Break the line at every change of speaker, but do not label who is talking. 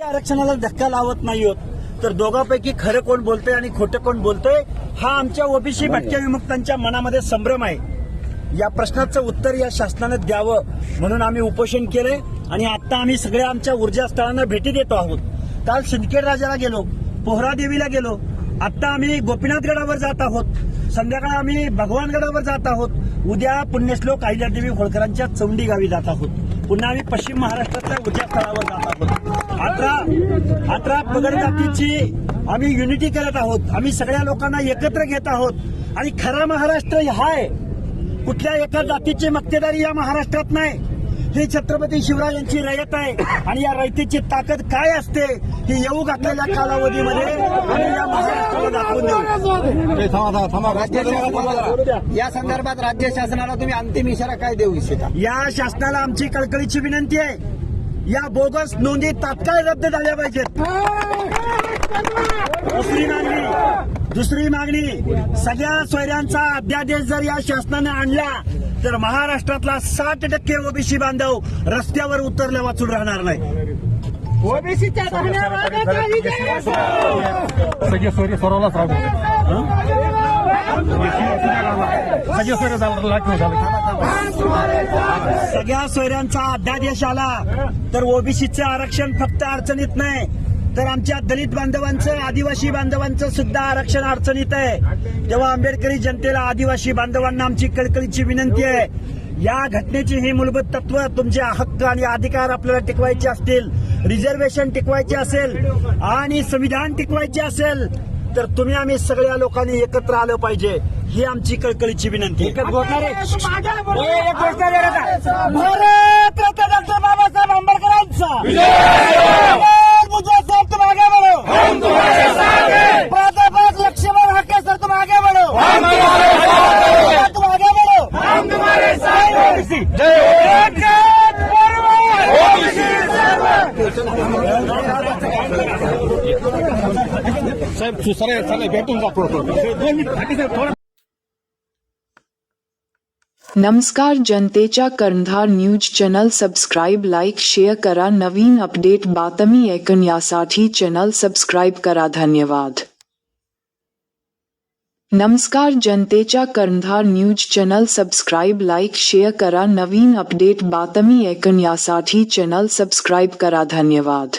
आरक्षणाला धक्का लावत नाही होत तर दोघांपैकी खरं कोण बोलतंय आणि खोटं कोण बोलतंय हा आमच्या ओबीसी भटक्या विमुक्तांच्या मनामध्ये संभ्रम आहे. या प्रश्नाचं उत्तर या शासनानं द्यावं म्हणून आम्ही उपोषण केलंय आणि आता आम्ही सगळ्या आमच्या ऊर्जा स्थळांना भेटी देतो आहोत. काल सिंदखेड राजाला गेलो, पोहरा देवीला गेलो, आता आम्ही गोपीनाथगडावर जात आहोत, संध्याकाळी आम्ही भगवानगडावर जात आहोत, उद्या पुण्यश्लोक अहिल्यादेवी होळकरांच्या चौंडी गावी जात आहोत, पुन्हा आम्ही पश्चिम महाराष्ट्रातल्या ऊर्जा स्थळावर जात आहोत. 18 पगड जातीची आम्ही युनिटी करत आहोत. आम्ही सगळ्या लोकांना एकत्र घेत आहोत आणि खरा महाराष्ट्र हा आहे. कुठल्या एका जातीची मक्तेदारी या महाराष्ट्रात नाही. ही छत्रपती शिवरायांची रयत आहे आणि या रयतेची ताकद काय असते ही येऊ घातलेल्या कालावधीमध्ये आम्ही या महाराष्ट्राला दाखवून देऊ.
या संदर्भात राज्य शासनाला तुम्ही अंतिम इशारा काय देऊ इच्छिता?
या शासनाला आमची कळकळीची विनंती आहे, या बोगस नोंदी तात्काळ रद्द झाल्या पाहिजेत. दुसरी मागणी सगळ्या सोयऱ्यांचा अध्यादेश जर या शासनाने आणला तर महाराष्ट्रातला 60% ओबीसी बांधव रस्त्यावर उतरले वाचून राहणार नाही.
ओबीसीच्या
सगळ्या सोयऱ्यांचा अध्यादेश आला तर ओबीसीचं आरक्षण फक्त अडचणीत नाही तर आमच्या दलित बांधवांचं, आदिवासी बांधवांचं सुद्धा आरक्षण अडचणीत आहे. तेव्हा आंबेडकरी जनतेला, आदिवासी बांधवांना आमची कळकळीची विनंती आहे, या घटनेची ही मूलभूत तत्व, तुमचे हक्क आणि अधिकार आपल्याला टिकवायचे असतील, रिझर्वेशन टिकवायचे असेल आणि संविधान टिकवायचे असेल तर तुम्ही आम्ही सगळ्या लोकांनी एकत्र आलं पाहिजे, ही आमची कळकळीची विनंती.
भारत रत्न बाबासाहेब आंबेडकरांचा तुम आगे बढ़ो, हम तुम्हारे साथ हैं. प्राध्यापक लक्ष्मण हाके सर तुम आगे बढ़ो, हम तुम्हारे साथ हैं. तुम आगे बढ़ो, हम तुम्हारे साथ हैं.
साहेब सर भेटून जा.
नमस्कार, जनतेच्या कर्णधार news channel subscribe, like, share करा. नवीन अपडेट बातमी ऐकण्यासाठी चॅनल सबस्क्राईब करा. धन्यवाद. नमस्कार, जनतेच्या कर्णधार news channel subscribe, like, share करा. नवीन अपडेट बातमी ऐकण्यासाठी चॅनल सबस्क्राईब करा. धन्यवाद.